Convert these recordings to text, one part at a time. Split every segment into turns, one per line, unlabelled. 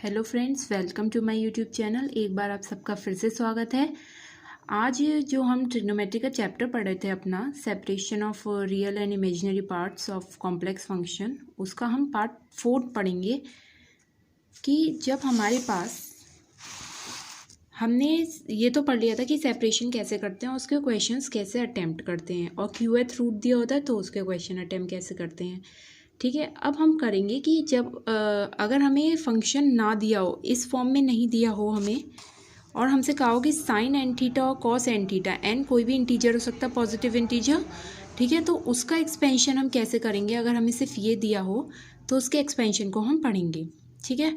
Hello friends, welcome to my YouTube channel. एक बार आप सबका फिर से स्वागत है। आज जो हम ट्रिग्नोमेट्री का चैप्टर पढ़ रहे थे अपना separation of real and imaginary parts of complex function, उसका हम पार्ट 4 पढ़ेंगे कि जब हमारे पास हमने ये तो पढ़ लिया था कि सेपरेशन कैसे करते हैं, उसके क्वेश्चंस कैसे अटेम्प्ट करते हैं, और क्यूएथ रूट दिया होता है तो उसके क्वेश्चन अटेम्प्ट कैसे करते हैं। ठीक है, अब हम करेंगे कि जब अगर हमें फंक्शन ना दिया हो, इस फॉर्म में नहीं दिया हो हमें, और हमसे कहा हो कि साइन एन थीटा और कॉस एन थीटा, एन कोई भी इंटीजर हो सकता है, पॉजिटिव इंटीजर। ठीक है, तो उसका एक्सपेंशन हम कैसे करेंगे। अगर हमें सिर्फ ये दिया हो तो उसके एक्सपेंशन को हम पढ़ेंगे। ठीक है,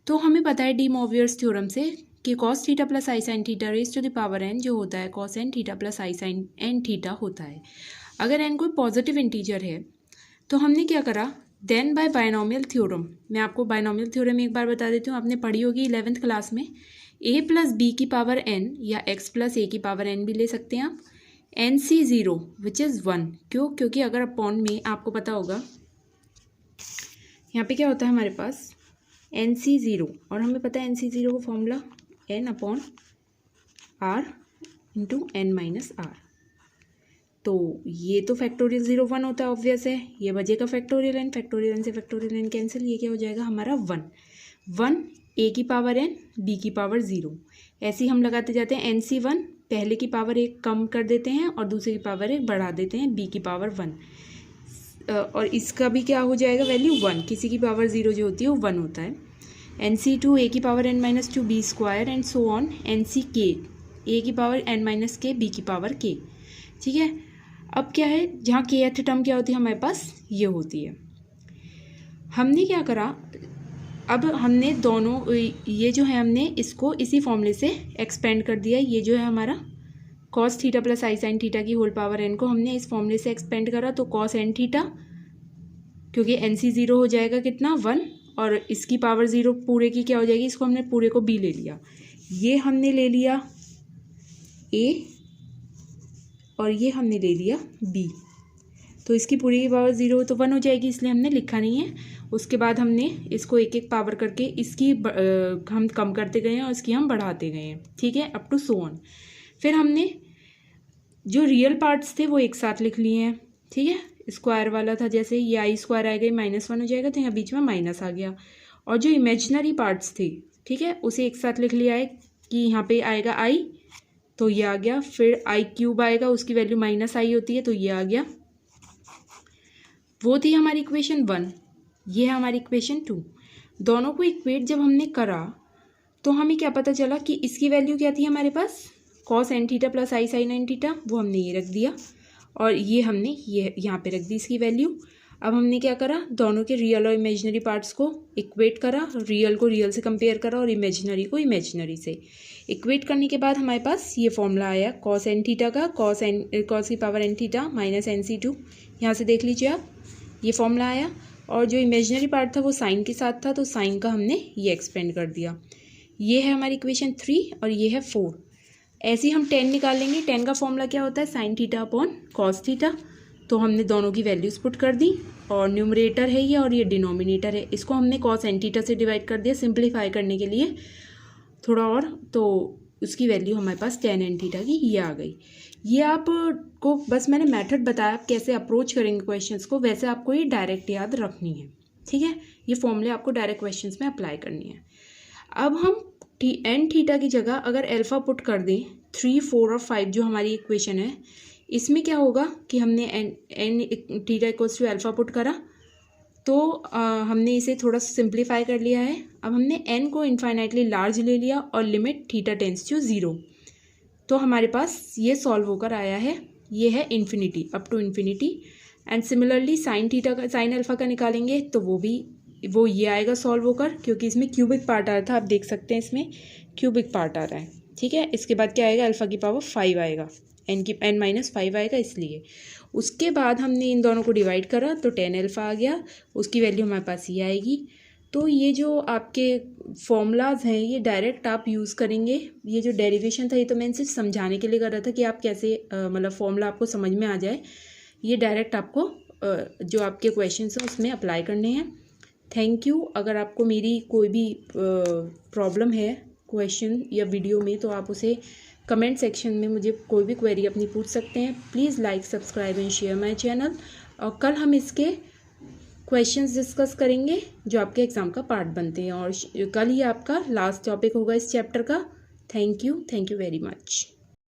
तो हमें पता है डी मोवियर्स थ्योरम से कि cos theta plus i sine theta raise to the power n जो होता है cos n theta plus i sine n theta होता है। अगर एन कोई पॉजिटिव इंटीजर है तो हमने क्या करा, देन बाय बायनोमियल थ्योरम। मैं आपको बायनोमियल थ्योरम एक बार बता देती हूँ, आपने पढ़ी होगी 11th क्लास में। a प्लस बी की पावर n या x प्लस ए की पावर n भी ले सकते हैं आप। NC0 विच इज़ 1, क्योंकि अगर अपॉन में आपको पता होगा यहाँ पे क्या होता है हमारे पास NC0, और हमें पता है NC0 का formula n upon r into n minus r। तो ये तो फैक्टोरियल 0 1 होता है, ऑब्वियस है। ये बजेगा फैक्टोरियल n से फैक्टोरियल n कैंसिल, ये क्या हो जाएगा हमारा 1 a की पावर n b की पावर 0। ऐसे ही हम लगाते जाते हैं NC1, पहले की पावर 1 कम कर देते हैं और दूसरे की पावर 1 बढ़ा देते हैं, b की पावर 1, और इसका भी क्या हो जाएगा वैल्यू 1। किसी की पावर 0 जो होती है वो 1 होता है। NC2 a की power n minus 2 b square and so on. NCk a की power n minus k b की पावर k। ठीक है, अब क्या है, जहाँ kth टर्म क्या होती है हमारे पास ये होती है। हमने क्या करा, अब हमने दोनों ये जो है हमने इसको इसी फॉर्मूले से एक्सपेंड कर दिया। ये जो है हमारा cos theta plus i sine theta की होल पावर n को हमने इस फॉर्मूले से एक्सपेंड करा, तो कॉस एन थीटा, क्योंकि NC0 हो जाएगा कितना 1, और इसकी पावर 0 पूरे की क्या हो जाएगी, इसको हमने पूरे को b ले लिया। ये हमने ले लिया a और ये हमने ले लिया b, तो इसकी पूरी की पावर 0 तो 1 हो जाएगी, इसलिए हमने लिखा नहीं है। उसके बाद हमने इसको एक एक पावर करके इसकी हम कम करते गए हैं और इसकी हम बढ़ाते गए हैं। ठीक है, अप टू सो ऑन। फिर हमने जो रियल पार्ट्स थे वो एक साथ लिख लिए हैं। ठीक है, स्क्वायर वाला था, जैसे ये आई स्क्वायर आएगा -1 हो जाएगा, तो यहाँ बीच में माइनस आ गया। और जो इमेजिनरी पार्ट्स थे, ठीक है, उसे एक साथ लिख लिया है कि यहाँ पे आएगा आई, तो ये आ गया। फिर आई क्यूब आएगा, उसकी वैल्यू -i होती है, तो ये आ गया। वो थी हमारी इक्वेशन 1, ये है हमारी इक्वेशन 2। दोनों को इक्वेट जब हमने करा तो हमें क्या पता चला कि इसकी वैल्यू क्या थी हमारे पास, cos n theta plus i sine n theta, वो हमने ये रख दिया, और ये हमने ये यहाँ पे रख दी इसकी वैल्यू। अब हमने क्या करा, दोनों के रियल और इमेजिनरी पार्ट्स को इक्वेट करा, रियल को रियल से कंपेयर करा और इमेजिनरी को इमेजिनरी से। इक्वेट करने के बाद हमारे पास ये फॉर्मूला आया कॉस एन थीटा का, कॉस की power n theta minus NC2, यहाँ से देख लीजिए आप, ये फॉर्मूला आया। और जो इमेजिनरी पार्ट था वो साइन के साथ था, तो साइन का हमने ये एक्सपेंड कर दिया। ये है हमारी इक्वेशन 3 और ये है 4। ऐसे ही हम 10 निकालेंगे। 10 का फॉर्मूला क्या होता है, sine theta upon cos theta. तो हमने दोनों की वैल्यूज़ पुट कर दी, और न्यूमरेटर है ये और ये डिनोमिनेटर है, इसको हमने कॉस एन थीटा से डिवाइड कर दिया सिंप्लीफाई करने के लिए थोड़ा और, तो उसकी वैल्यू हमारे पास tan n थीटा की ये आ गई। ये आपको बस मैंने मेथड बताया आप कैसे अप्रोच करेंगे क्वेश्चंस को, वैसे आपको ये डायरेक्ट याद रखनी है। ठीक है, ये फॉर्मूले आपको डायरेक्ट क्वेश्चंस में अप्लाई करनी है। अब हम n थीटा की जगह अगर अल्फ़ा पुट कर दें, 3, 4 और 5 जो हमारी इक्वेशन है, इसमें क्या होगा कि हमने n theta equals to alpha put करा, तो हमने इसे थोड़ा सिंप्लीफाई कर लिया है। अब हमने n को इन्फाइनाइटली लार्ज ले लिया और लिमिट थीटा टेंस टू 0, तो हमारे पास ये सॉल्व होकर आया है, ये है infinity, up to infinity. And similarly sine theta का, साइन अल्फ़ा का निकालेंगे तो वो ये आएगा सॉल्व होकर, क्योंकि इसमें क्यूबिक पार्ट आ रहा था, आप देख सकते हैं इसमें क्यूबिक पार्ट आ रहा है। ठीक है, इसके बाद क्या आएगा, अल्फ़ा की पावर 5 आएगा, n-5 आएगा, इसलिए उसके बाद हमने इन दोनों को डिवाइड करा तो 10 अल्फ़ा आ गया, उसकी वैल्यू हमारे पास ये आएगी। तो ये जो आपके फॉर्मूलाज हैं ये डायरेक्ट आप यूज़ करेंगे। ये जो डेरिवेशन था ये तो मैंने सिर्फ समझाने के लिए कर रहा था कि आप कैसे मतलब फॉर्मूला आपको समझ में आ जाए। ये डायरेक्ट आपको जो आपके क्वेश्चंस हैं उसमें अप्लाई करने हैं। Thank you. अगर आपको मेरी कोई भी प्रॉब्लम है क्वेश्चन या वीडियो में, तो आप उसे कमेंट सेक्शन में मुझे कोई भी क्वेरी अपनी पूछ सकते हैं। Please like, subscribe and share my channel. और कल हम इसके क्वेश्चंस डिस्कस करेंगे जो आपके एग्ज़ाम का पार्ट बनते हैं, और कल ही आपका लास्ट टॉपिक होगा इस चैप्टर का। Thank you very much.